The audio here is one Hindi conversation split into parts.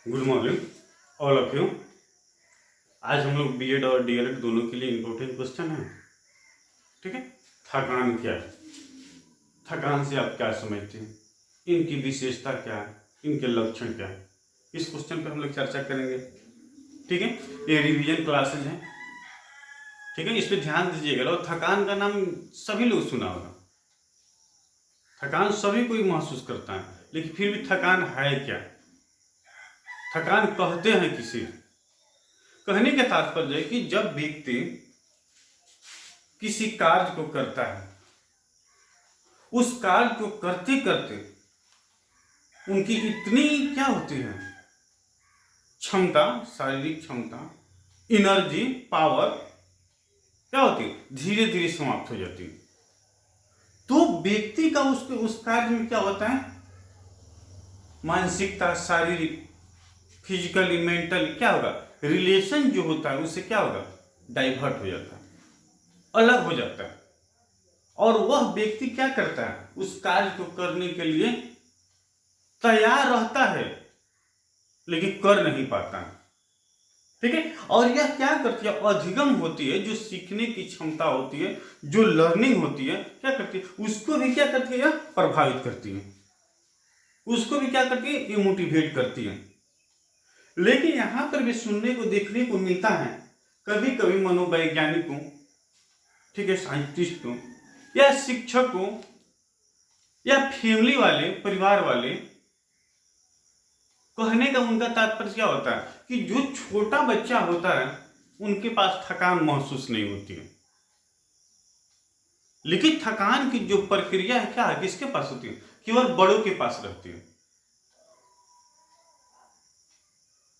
Good morning all of you. आज हम लोग बीएड और डीएलएड दोनों के लिए इम्पोर्टेंट क्वेश्चन है। ठीक है। थकान क्या है, थकान से आप क्या समझते हैं, इनकी विशेषता क्या है, इनके लक्षण क्या है, इस क्वेश्चन पर हम लोग चर्चा करेंगे। ठीक है। ये रिवीजन क्लासेज हैं। ठीक है, इस पर ध्यान दीजिएगा। और थकान का नाम सभी लोग सुना होगा। थकान सभी कोई महसूस करता है, लेकिन फिर भी थकान है क्या, थकान कहते हैं किसी, कहने का तात्पर्य है कि जब व्यक्ति किसी कार्य को करता है, उस कार्य को करते करते उनकी इतनी क्या होती है क्षमता, शारीरिक क्षमता, एनर्जी, पावर क्या होती है, धीरे धीरे समाप्त हो जाती है। तो व्यक्ति का उस कार्य में क्या होता है, मानसिकता, शारीरिक, फिजिकली, मेंटली क्या होगा, रिलेशन जो होता है उससे क्या होगा, डाइवर्ट हो जाता है, अलग हो जाता है। और वह व्यक्ति क्या करता है, उस कार्य को करने के लिए तैयार रहता है, लेकिन कर नहीं पाता है। ठीक है। और यह क्या करती है, अधिगम होती है, जो सीखने की क्षमता होती है, जो लर्निंग होती है, क्या करती है, उसको भी क्या करती है, यह प्रभावित करती है, उसको भी क्या करती है, ये मोटिवेट करती है। लेकिन यहां पर भी सुनने को देखने को मिलता है, कभी कभी मनोवैज्ञानिकों, ठीक है, साइंटिस्ट को या शिक्षक को या फैमिली वाले, परिवार वाले, कहने का उनका तात्पर्य क्या होता है कि जो छोटा बच्चा होता है उनके पास थकान महसूस नहीं होती है, लेकिन थकान की जो प्रक्रिया है क्या है, किसके पास होती है, केवल बड़ों के पास रहती है।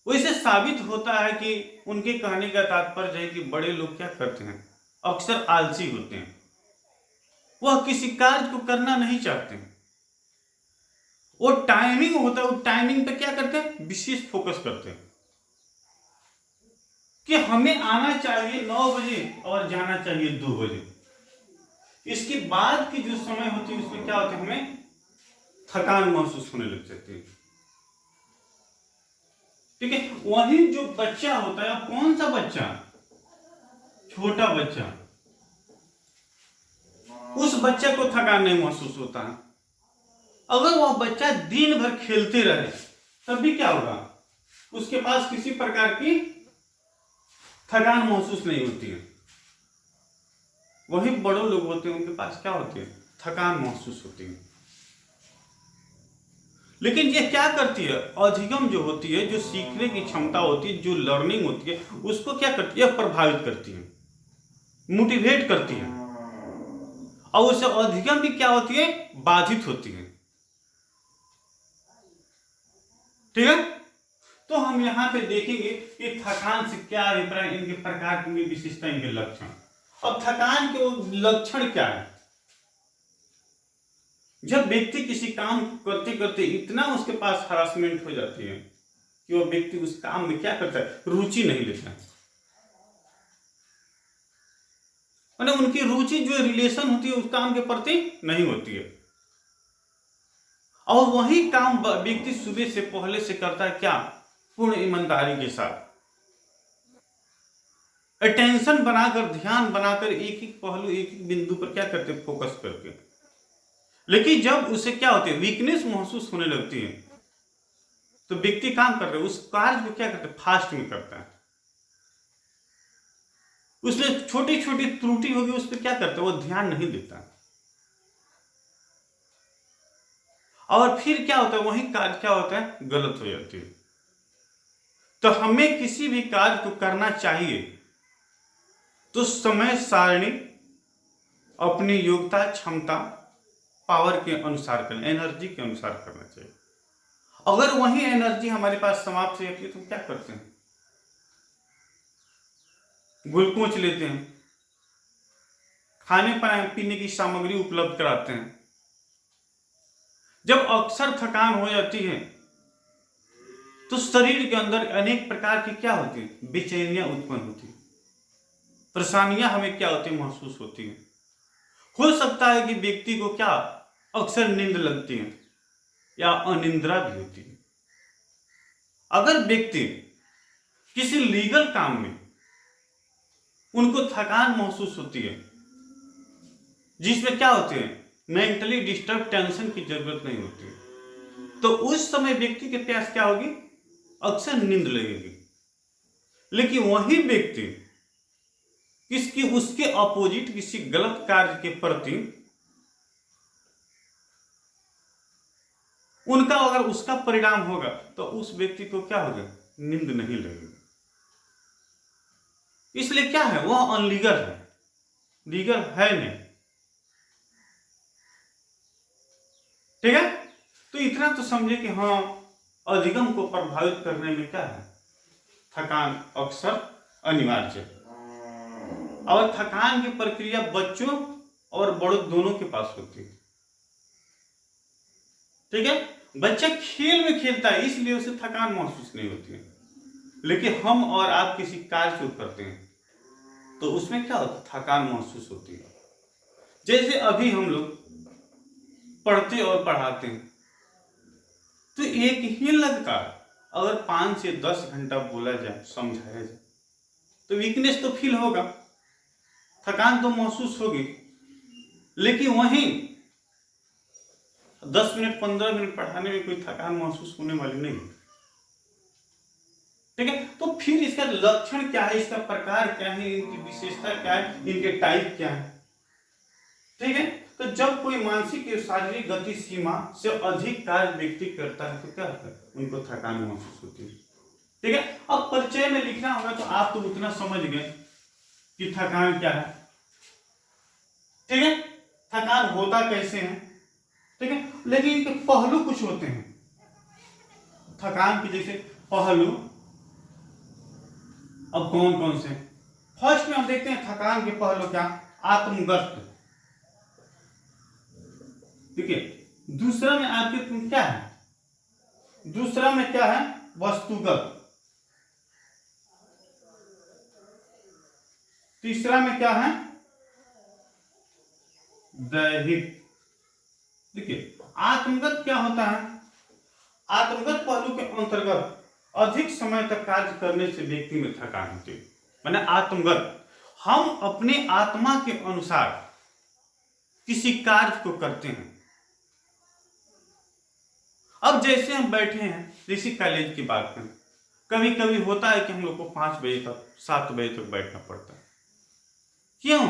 वैसे साबित होता है कि उनके कहने का तात्पर्य है कि बड़े लोग क्या करते हैं, अक्सर आलसी होते हैं, वह किसी कार्य को करना नहीं चाहते हैं। वो टाइमिंग होता है, वो टाइमिंग पे क्या करते हैं, विशेष फोकस करते हैं कि हमें आना चाहिए 9 बजे और जाना चाहिए 2 बजे। इसके बाद की जो समय होती है उसमें क्या होता है, हमें थकान महसूस होने लग जाती है। ठीक है। वही जो बच्चा होता है, कौन सा बच्चा, छोटा बच्चा, उस बच्चे को थकान नहीं महसूस होता है। अगर वह बच्चा दिन भर खेलते रहे तब भी क्या होगा, उसके पास किसी प्रकार की थकान महसूस नहीं होती है। वही बड़े लोग होते हैं, उनके पास क्या होती है, थकान महसूस होती है। लेकिन ये क्या करती है, अधिगम जो होती है, जो सीखने की क्षमता होती है, जो लर्निंग होती है, उसको क्या करती है, प्रभावित करती है, मोटिवेट करती है। और उससे अधिगम भी क्या होती है, बाधित होती है। ठीक है। तो हम यहां पे देखेंगे कि थकान से क्या अभिप्राय, इनके प्रकार, इनकी विशिष्टता, इनके लक्षण। अब थकान के लक्षण क्या है, जब व्यक्ति किसी काम करते करते इतना उसके पास हरासमेंट हो जाती है कि वो व्यक्ति उस काम में क्या करता है, रुचि नहीं लेता है, उनकी रुचि जो रिलेशन होती है उस काम के प्रति नहीं होती है। और वही काम व्यक्ति सुबह से पहले से करता है, क्या, पूर्ण ईमानदारी के साथ, अटेंशन बनाकर, ध्यान बनाकर, एक एक पहलू, एक एक बिंदु पर क्या करते, फोकस करके। लेकिन जब उसे क्या होती है, वीकनेस महसूस होने लगती है, तो व्यक्ति काम कर रहे, उस कार्य को क्या करते, फास्ट में करता है, उसमें छोटी छोटी त्रुटि होगी उस पर क्या करता है, वो ध्यान नहीं देता। और फिर क्या होता है, वही कार्य क्या होता है, गलत हो जाती है। तो हमें किसी भी कार्य को करना चाहिए तो समय सारणी, अपनी योग्यता, क्षमता, पावर के अनुसार करना, एनर्जी के अनुसार करना चाहिए। अगर वही एनर्जी हमारे पास समाप्त हो जाती है तो क्या करते हैं, ग्लूकोज लेते हैं, खाने पीने की सामग्री उपलब्ध कराते हैं। जब अक्सर थकान हो जाती है तो शरीर के अंदर अनेक प्रकार की क्या होती है, बेचैनियां उत्पन्न होती है, परेशानियां हमें क्या होती है, महसूस होती है। हो सकता है कि व्यक्ति को क्या, अक्सर नींद लगती है या अनिद्रा भी होती है। अगर व्यक्ति किसी लीगल काम में उनको थकान महसूस होती है, जिसमें क्या होते हैं, मेंटली डिस्टर्ब, टेंशन की जरूरत नहीं होती, तो उस समय व्यक्ति के प्यास क्या होगी, अक्सर नींद लगेगी। लेकिन वही व्यक्ति किसकी उसके अपोजिट किसी गलत कार्य के प्रति उनका अगर उसका परिणाम होगा तो उस व्यक्ति को क्या होगा, नींद नहीं लगेगी। इसलिए क्या है, वह अनलीगल है, लीगल है नहीं। ठीक है, तो इतना तो समझे कि हाँ, अधिगम को प्रभावित करने में क्या है, थकान अक्सर अनिवार्य है। और थकान की प्रक्रिया बच्चों और बड़ों दोनों के पास होती है। ठीक है, बच्चा खेल में खेलता है इसलिए उसे थकान महसूस नहीं होती है। लेकिन हम और आप किसी कार्य को करते हैं तो उसमें क्या होता है, थकान महसूस होती है। जैसे अभी हम लोग पढ़ते और पढ़ाते हैं तो एक ही लगातार अगर 5 से 10 घंटा बोला जाए, समझाया जाए, तो वीकनेस तो फील होगा, थकान तो महसूस होगी। लेकिन वहीं 10 मिनट 15 मिनट पढ़ाने में कोई थकान महसूस होने वाली नहीं। ठीक है, तो फिर इसका लक्षण क्या है, इसका प्रकार क्या है, इनकी विशेषता क्या है, इनके टाइप क्या है। ठीक है, तो जब कोई मानसिक या शारीरिक गति सीमा से अधिक कार्य व्यक्ति करता है तो क्या होता है, उनको थकान महसूस होती है। ठीक है, अब परिचय में लिखना होगा तो आप तो उतना समझ गए कि थकान क्या है। ठीक है, थकान होता कैसे है। ठीक है, लेकिन इनके पहलू कुछ होते हैं थकान के, जैसे पहलू अब कौन कौन से। फर्स्ट में हम देखते हैं थकान के पहलू क्या, आत्मगत। ठीक है, दूसरा में आपके क्या है, दूसरा में क्या है, वस्तुगत। तीसरा में क्या है, दैहिक। देखिए आत्मगत क्या होता है, आत्मगत पहलू के अंतर्गत अधिक समय तक कार्य करने से व्यक्ति में थकान होती है। माने आत्मगत, हम अपने आत्मा के अनुसार किसी कार्य को करते हैं। अब जैसे हम बैठे हैं, जैसे कॉलेज की बात करें, कभी कभी होता है कि हम लोग को 5 बजे तक 7 बजे तक बैठना पड़ता है। क्यों,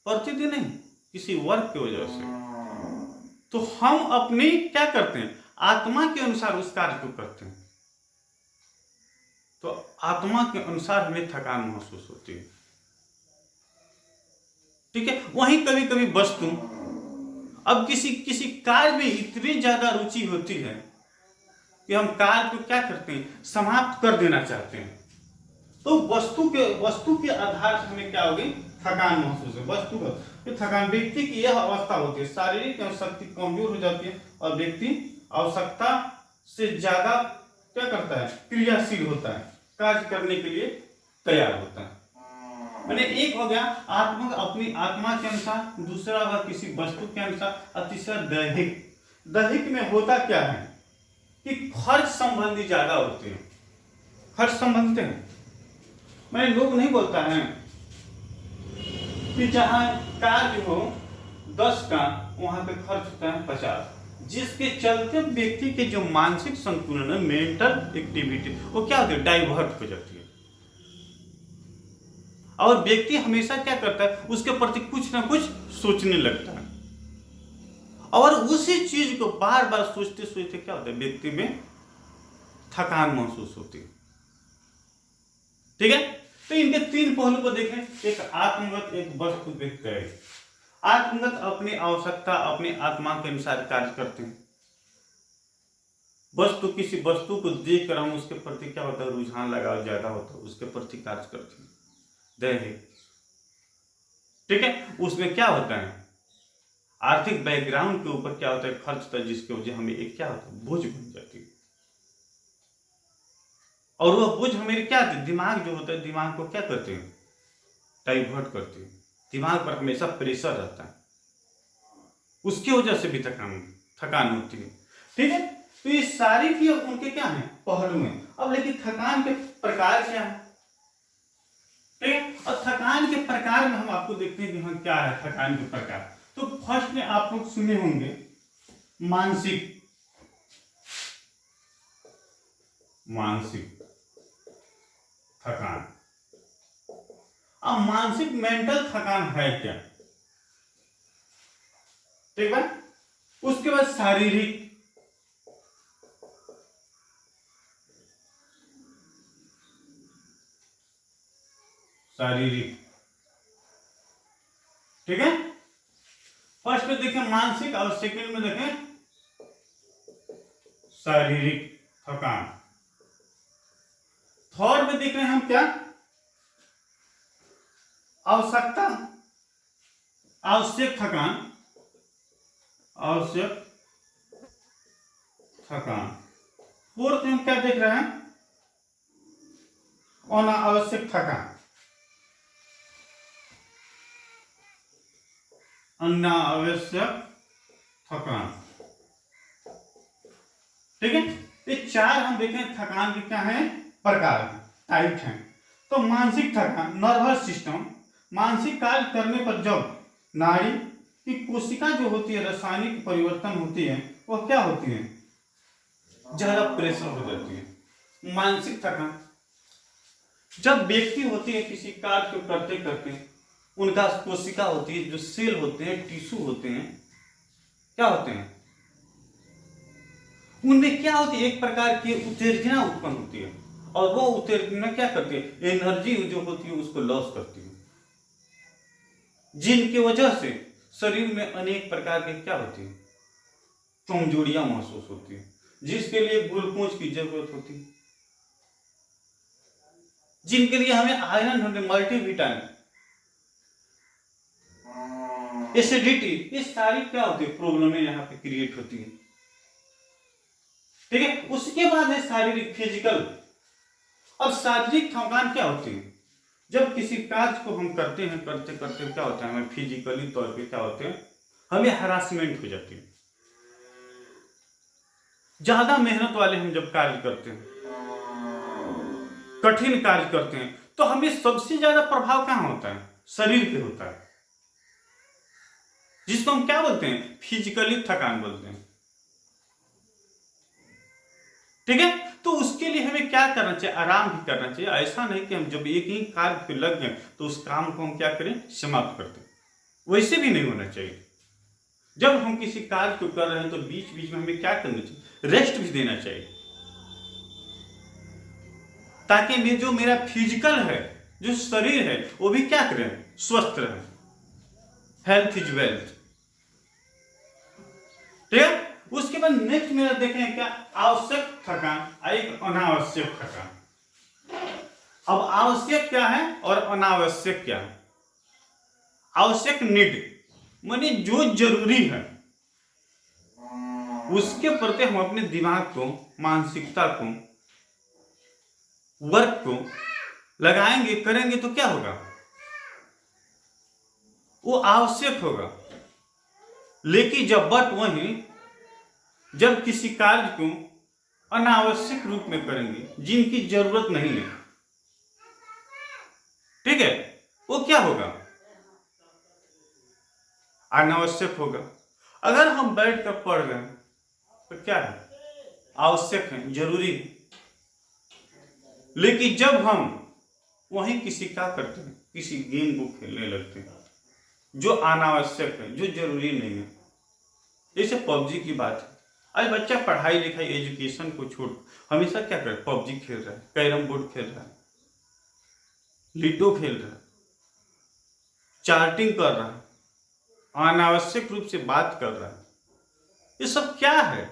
प्रतिदिन नहीं, किसी वर्क की वजह से। तो हम अपनी क्या करते हैं, आत्मा के अनुसार उस कार्य को करते हैं, तो आत्मा के अनुसार हमें थकान महसूस होती है। ठीक है, वहीं कभी कभी वस्तु, अब किसी कार्य में इतनी ज्यादा रुचि होती है कि हम कार्य को क्या करते हैं, समाप्त कर देना चाहते हैं, तो वस्तु के आधार से हमें क्या होगी, थकान महसूस है। वस्तुगत तो थकान व्यक्ति की यह अवस्था होती है, शारीरिक शक्ति कमजोर हो जाती है और व्यक्ति आवश्यकता से ज्यादा क्या करता है, क्रियाशील होता है, कार्य करने के लिए तैयार होता है। मैंने एक हो गया आत्मा, अपनी आत्मा के अनुसार, दूसरा होगा किसी वस्तु के अनुसार, और तीसरा दैहिक। दैहिक में होता क्या है कि खर्च संबंधी ज्यादा होते हैं, खर्च संबंधित है। मैंने लोग नहीं बोलता है कि जहां कार्य हो 10 का, वहां पे खर्च होता है 50, जिसके चलते व्यक्ति के जो मानसिक संतुलन है, मेंटल एक्टिविटी, वो क्या होती है, डाइवर्ट हो जाती है। और व्यक्ति हमेशा क्या करता है, उसके प्रति कुछ ना कुछ सोचने लगता है, और उसी चीज को बार बार सोचते सोचते क्या होता है, व्यक्ति में थकान महसूस होती है। ठीक है, तो इनके 3 पहलू को देखें, एक आत्मगत, एक वस्तुगत। आत्मगत अपनी आवश्यकता, अपनी आत्मा के अनुसार कार्य करते हैं। किसी वस्तु को देखकर हम उसके प्रति क्या होता है, रुझान लगाव ज्यादा होता है, उसके प्रति कार्य करते हैं। दैहिक, ठीक है, उसमें क्या होता है, आर्थिक बैकग्राउंड के ऊपर क्या होता है, खर्च होता है, जिसकी वजह हमें एक क्या होता है, बोझ बन जाती है। और वह बोझ हमें क्या होती है, दिमाग जो होता है, दिमाग को क्या करते हैं, डाइवर्ट करते हैं, दिमाग पर हमेशा प्रेशर रहता है, उसकी वजह से भी थकान होती है। ठीक है, तो ये सारी की उनके क्या है, पहलू हैं। अब लेकिन थकान के प्रकार क्या है, ठीक है। और थकान के प्रकार में हम आपको देखते हैं कि हाँ क्या है थकान के प्रकार। तो फर्स्ट में आप लोग सुने होंगे मानसिक, मानसिक थकान। अब मानसिक मेंटल थकान है क्या, ठीक है। उसके बाद शारीरिक, शारीरिक, ठीक है। फर्स्ट में देखें मानसिक और सेकंड में देखें शारीरिक थकान। थर्ड में देख रहे हैं हम क्या, आवश्यकता, आवश्यक थकान, आवश्यक थकान। फोर्थ में हम क्या देख रहे हैं, अनावश्यक थकान, अनावश्यक थकान, ठीक है। ये चार हम देखें थकान के क्या है, प्रकार हैं, टाइप हैं। तो मानसिक थकान, नर्वस सिस्टम, मानसिक कार्य करने पर जब नाड़ी की कोशिका जो होती है रासायनिक परिवर्तन होती है, वह क्या होती है, ज्यादा प्रेशर हो जाती है। मानसिक थकान जब व्यक्ति होती है किसी कार्य को करते करते, उनका कोशिका होती है, जो सेल होते हैं, टिश्यू होते हैं, क्या होते हैं, उनमें क्या होती है, एक प्रकार की उत्तेजना उत्पन्न होती है, और वो उत्तेजना क्या करती है, एनर्जी जो होती है उसको लॉस करती है, जिनकी वजह से शरीर में अनेक प्रकार के क्या होती है, कमजोरियां महसूस होती है, जिसके लिए ग्लूकोज की जरूरत होती है, जिनके लिए हमें आयरन होते, मल्टीविटामिन, एसिडिटी, ये सारी क्या होती है प्रॉब्लमें यहाँ पे क्रिएट होती है, ठीक है। उसके बाद है शारीरिक, फिजिकल। अब शारीरिक थकान क्या होती है, जब किसी कार्य को हम करते हैं, करते करते क्या होता है, हमें फिजिकली तौर पे क्या होते हैं, हमें हरासमेंट हो जाती है। ज्यादा मेहनत वाले हम जब कार्य करते हैं, कठिन कार्य करते हैं, तो हमें सबसे ज्यादा प्रभाव कहां होता है, शरीर पे होता है, जिसको हम क्या बोलते हैं, फिजिकली थकान बोलते हैं, ठीक है। तो उसके लिए हमें क्या करना चाहिए, आराम भी करना चाहिए। ऐसा नहीं कि हम जब एक ही कार्य पे लग गए तो उस काम को हम क्या करें, समाप्त कर दें, वैसे भी नहीं होना चाहिए। जब हम किसी कार्य को कर रहे हैं तो बीच बीच में हमें क्या करना चाहिए, रेस्ट भी देना चाहिए, ताकि जो मेरा फिजिकल है, जो शरीर है, वो भी क्या करें, स्वस्थ रहे। हेल्थ इज वेल्थ, ठीक है। उसके बाद नेक्स्ट मेरा देखें क्या, आवश्यक थकान, एक अनावश्यक थकान। अब आवश्यक क्या है और अनावश्यक क्या है। आवश्यक नीड माने जो जरूरी है, उसके प्रति हम अपने दिमाग को, मानसिकता को, वर्क को लगाएंगे, करेंगे तो क्या होगा, वो आवश्यक होगा। लेकिन जब किसी कार्य को अनावश्यक रूप में करेंगे, जिनकी जरूरत नहीं है, ठीक है, वो क्या होगा, अनावश्यक होगा। अगर हम बैठ कर पढ़ रहे हैं तो क्या है, आवश्यक है, जरूरी है। लेकिन जब हम वहीं किसी का करते हैं, किसी गेम को खेलने लगते हैं, जो अनावश्यक है, जो जरूरी नहीं है, जैसे पबजी की बात है। आज बच्चा पढ़ाई लिखाई एजुकेशन को छोड़ हमेशा क्या कर रहा है, पबजी खेल रहा है, कैरम बोर्ड खेल रहा है, लूडो खेल रहा है, चार्टिंग कर रहा है, अनावश्यक रूप से बात कर रहा है। ये सब क्या है,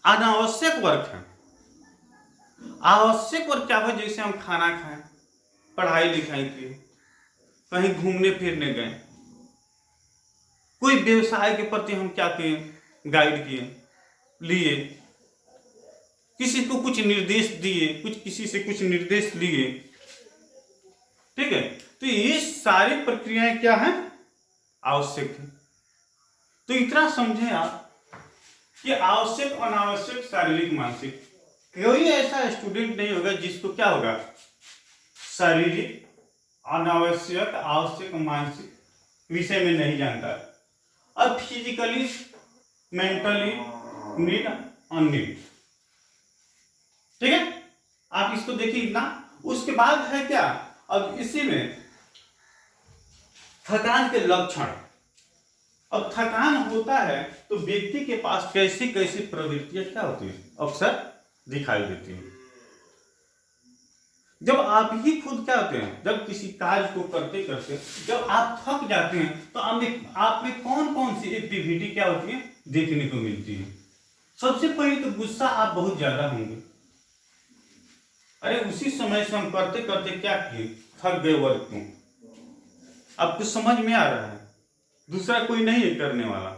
अनावश्यक वर्क है। आवश्यक वर्क क्या हो, जैसे हम खाना खाएं, पढ़ाई लिखाई किए, कहीं घूमने फिरने गए, कोई व्यवसाय के प्रति हम क्या किए, गाइड किए, लिए, किसी को कुछ निर्देश दिए, किसी से कुछ निर्देश लिए, ठीक है। तो ये सारी प्रक्रियाएं क्या है, आवश्यक है। तो इतना समझे आप कि आवश्यक अनावश्यक शारीरिक मानसिक, कोई ऐसा स्टूडेंट नहीं होगा जिसको क्या होगा, शारीरिक अनावश्यक आवश्यक मानसिक विषय में नहीं जानता। अब फिजिकली मेंटली नीड अननीड, ठीक है, आप इसको देखिए इतना। उसके बाद है क्या, अब इसी में थकान के लक्षण। अब थकान होता है तो व्यक्ति के पास कैसी कैसी प्रवृत्तियां क्या होती है, अक्सर दिखाई देती है। जब आप ही खुद क्या होते हैं, जब किसी कार्य को करते करते जब आप थक जाते हैं तो आप में कौन कौन सी एक्टिविटी क्या होती है देखने को मिलती है। सबसे पहले तो गुस्सा आप बहुत ज्यादा होंगे, अरे उसी समय से हम करते करते क्या किए, थक गए वर्क को, आपको समझ में आ रहा है, दूसरा कोई नहीं है करने वाला।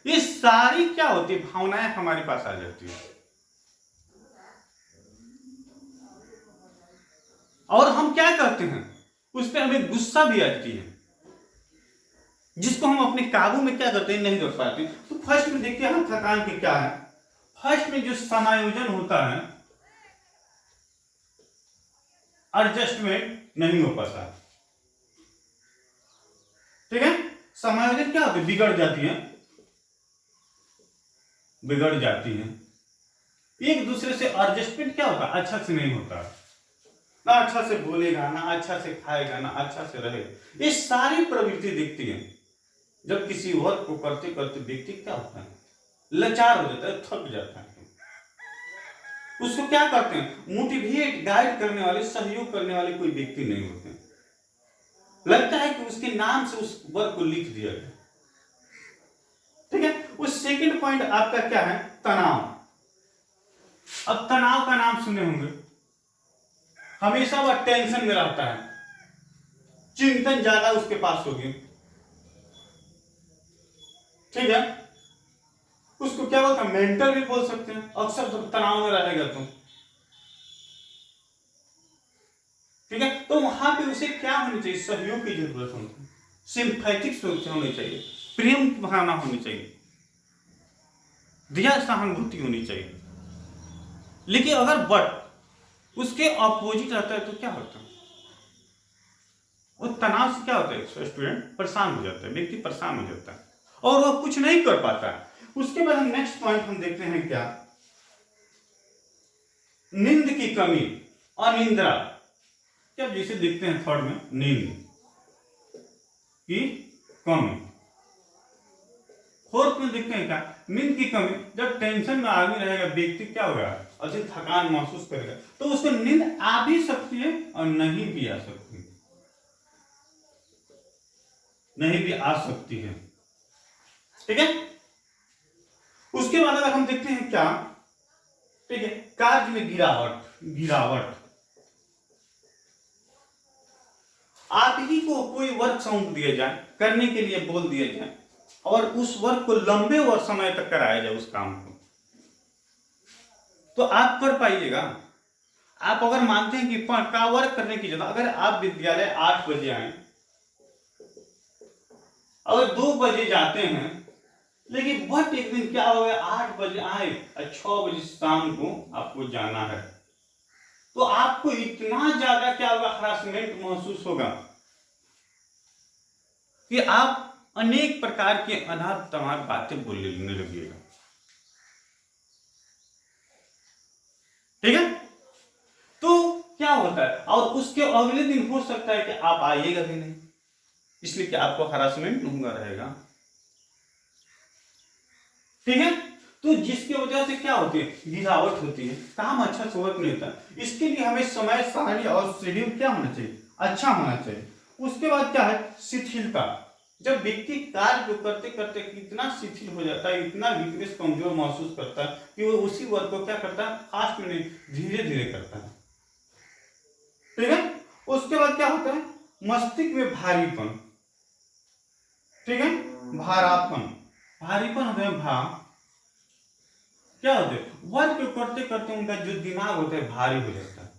ये सारी क्या होती है भावनाएं हमारे पास आ जाती है और हम क्या करते हैं, उस पर हमें गुस्सा भी आती है जिसको हम अपने काबू में क्या करते हैं नहीं रख पाते। तो फर्स्ट में देखिए हम थकान के क्या है, फर्स्ट में जो समायोजन होता है, एडजस्टमेंट नहीं हो पाता, ठीक है। समायोजन क्या होती है, बिगड़ जाती है, एक दूसरे से एडजस्टमेंट क्या होता है, अच्छा से नहीं होता, ना अच्छा से बोलेगा, ना अच्छा से खाएगा, ना अच्छा से रहेगा। ये सारी प्रवृत्ति दिखती है जब किसी वर्क को करते करते व्यक्ति क्या होता है, लाचार हो जाता है, थक जाता है। उसको क्या करते हैं, मोटिवेट गाइड करने वाले, सहयोग करने वाले कोई व्यक्ति नहीं होते। लगता है कि उसके नाम से उस वर्क को लिख दिया गया, ठीक है। उस सेकंड पॉइंट आपका क्या है, तनाव। अब तनाव का नाम सुने होंगे, हमेशा वह टेंशन में रहता है, चिंतन ज्यादा उसके पास होगी, ठीक है। उसको क्या बोलते हैं, मेंटल भी बोल सकते हैं, अक्सर तो तनाव में रहेगा तो, ठीक है। तो वहां पे उसे क्या होनी चाहिए, सहयोग की जरूरत होती है, सिंपैथिक सोच होनी चाहिए, प्रेम की भावना होनी चाहिए, दया सहानुभूति होनी चाहिए। लेकिन अगर बट उसके अपोजिट रहता है तो क्या होता है, वो तनाव से क्या होता है, स्टूडेंट परेशान हो जाता है, व्यक्ति परेशान हो जाता है और वह कुछ नहीं कर पाता है। उसके बाद हम नेक्स्ट पॉइंट हम देखते हैं क्या, नींद की कमी, अनिद्रा। क्या जैसे देखते हैं थर्ड में, नींद की कमी। फोर्थ में देखते हैं क्या, नींद की कमी। जब टेंशन में आदमी रहेगा व्यक्ति क्या होगा, अधिक थकान महसूस करेगा, तो उसको नींद आ भी सकती है और नहीं भी आ सकती, ठीक है। उसके बाद अगर हम देखते हैं क्या, ठीक है, कार्य में गिरावट। आप ही को कोई वर्क सौंप दिया जाए, करने के लिए बोल दिया जाए और उस वर्क को लंबे और समय तक कराया जाए उस काम को, तो आप कर पाइएगा। आप अगर मानते हैं कि का वर्क करने की जगह अगर आप विद्यालय 8 बजे आए, अगर 2 बजे जाते हैं, लेकिन बट एक दिन क्या हो गया, 8 बजे आए और 6 बजे शाम को आपको जाना है, तो आपको इतना ज्यादा क्या होगा, हरासमेंट महसूस होगा कि आप अनेक प्रकार के अनाप तमाप बातें बोलने लगिएगा, ठीक है। तो क्या होता है, और उसके अगले दिन हो सकता है कि आप आइएगा भी नहीं, इसलिए कि आपको हरासमेंट होगा रहेगा, ठीक है। तो जिसकी वजह से क्या होती है, गिरावट होती है, काम अच्छा से वर्क नहीं होता। इसके लिए हमें समय सारणी और शेड्यूल क्या होना चाहिए, अच्छा होना चाहिए। उसके बाद क्या है, शिथिलता। जब व्यक्ति कार्य को करते करते इतना शिथिल हो जाता है, इतना वीकनेस कमजोर महसूस करता है कि वो उसी वर्क को क्या करता है, फास्ट में नहीं धीरे धीरे करता है, ठीक है। उसके बाद क्या होता है, मस्तिष्क में भारीपन, ठीक है, भारीपन होता है, क्या होते हैं, वर्क करते करते उनका जो दिमाग होता है भारी हो जाता है,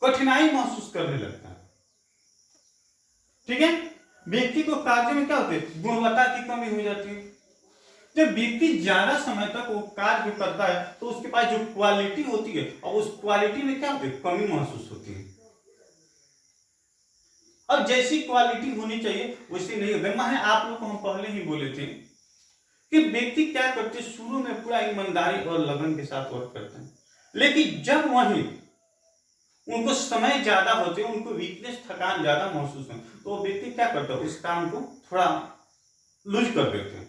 कठिनाई महसूस करने लगता है, ठीक है। व्यक्ति को कार्य में क्या होते हैं, गुणवत्ता की कमी हो जाती है, जब व्यक्ति ज्यादा समय तक वो कार्य करता है तो उसके पास जो क्वालिटी होती है और उस क्वालिटी में क्या होती है, कमी महसूस होती है। अब जैसी क्वालिटी होनी चाहिए वैसी नहीं होती। मैं आप लोग को हम पहले ही बोले थे कि व्यक्ति क्या करते हैं, शुरू में पूरा ईमानदारी और लगन के साथ वर्क करते हैं, लेकिन जब वहीं उनको समय ज्यादा होते हैं, उनको वीकनेस थकान ज्यादा महसूस है, तो वो व्यक्ति क्या करता है, उस काम को थोड़ा लूज कर देते हैं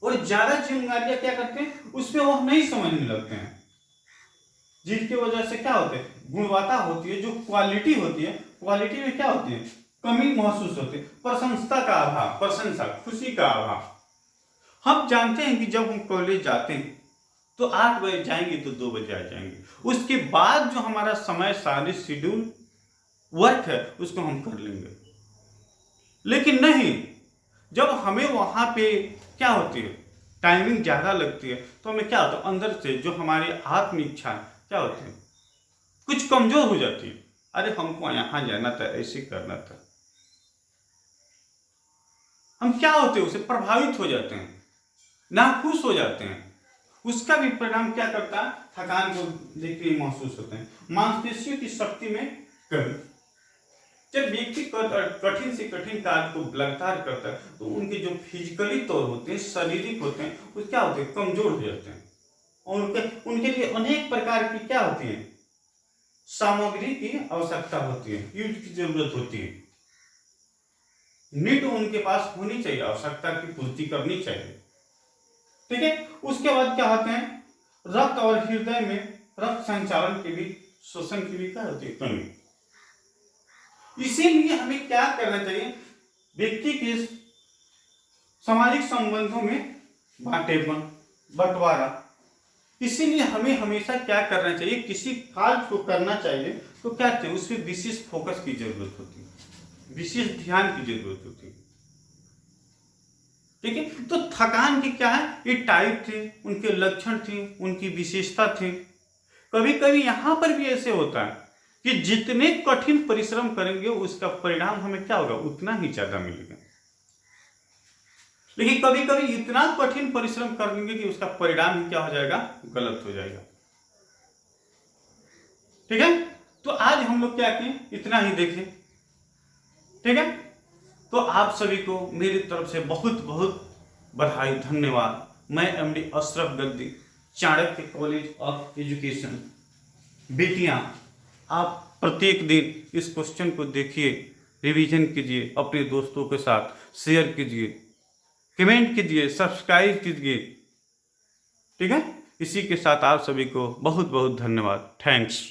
और ज्यादा जिम्मेदारियां क्या करते हैं उसमें वो नहीं समझने लगते हैं, जिसकी वजह से क्या होते हैं, गुणवत्ता होती है, जो क्वालिटी होती है, क्वालिटी में क्या होती है, कमी महसूस होती है, प्रशंसा का अभाव, प्रशंसा खुशी का अभाव। हम जानते हैं कि जब हम कॉलेज जाते हैं तो 8 बजे जाएंगे तो 2 बजे आ जाएंगे, उसके बाद जो हमारा समय सारी शेड्यूल वर्क है उसको हम कर लेंगे। लेकिन नहीं, जब हमें वहां पे क्या होती है, टाइमिंग ज्यादा लगती है, तो हमें क्या होता है, अंदर से जो हमारी आत्म इच्छा क्या होती है, कुछ कमजोर हो जाती है। अरे हमको यहां जाना था, ऐसे करना था, हम क्या होते हैं, उसे प्रभावित हो जाते हैं, नाखुश हो जाते हैं। उसका भी परिणाम क्या करता है, थकान को देख के महसूस होते हैं, मांसपेशियों की शक्ति में कमी। जब व्यक्ति कठिन से कठिन कार्य को लगातार करता है तो उनके जो फिजिकली तौर होते हैं, शारीरिक होते हैं, वो क्या होते हैं, कमजोर हो जाते हैं और उनके लिए अनेक प्रकार की क्या होती है, सामग्री की आवश्यकता होती है, यूज की जरूरत होती है, नीड उनके पास होनी चाहिए, आवश्यकता की पूर्ति करनी चाहिए। ठीक है, उसके बाद क्या होते हैं, रक्त और हृदय में रक्त संचालन की भी, श्वसन की भी क्या होती है, कमी। इसीलिए हमें क्या करना चाहिए, व्यक्ति के सामाजिक संबंधों में बंटवारा। इसीलिए हमें हमेशा क्या करना चाहिए, किसी कार्य को करना चाहिए तो क्या चाहिए, उसमें विशेष फोकस की जरूरत होती है, विशेष ध्यान की जरूरत होती है। ठीक है, तो थकान की क्या है, ये टाइप थे, उनके लक्षण थे, उनकी विशेषता थे। कभी कभी यहां पर भी ऐसे होता है कि जितने कठिन परिश्रम करेंगे उसका परिणाम हमें क्या होगा, उतना ही ज्यादा मिलेगा। लेकिन कभी कभी इतना कठिन परिश्रम करेंगे कि उसका परिणाम ही क्या हो जाएगा, गलत हो जाएगा। ठीक है, तो आज हम लोग क्या किए, इतना ही देखें। ठीक है, तो आप सभी को मेरी तरफ से बहुत बहुत बधाई, धन्यवाद। मैं MD Ashraf Gaddi, Chanakya college of education. बेटियां, आप प्रत्येक दिन इस क्वेश्चन को देखिए, रिवीजन कीजिए, अपने दोस्तों के साथ शेयर कीजिए, कमेंट कीजिए, सब्सक्राइब कीजिए। ठीक है, इसी के साथ आप सभी को बहुत बहुत धन्यवाद। थैंक्स।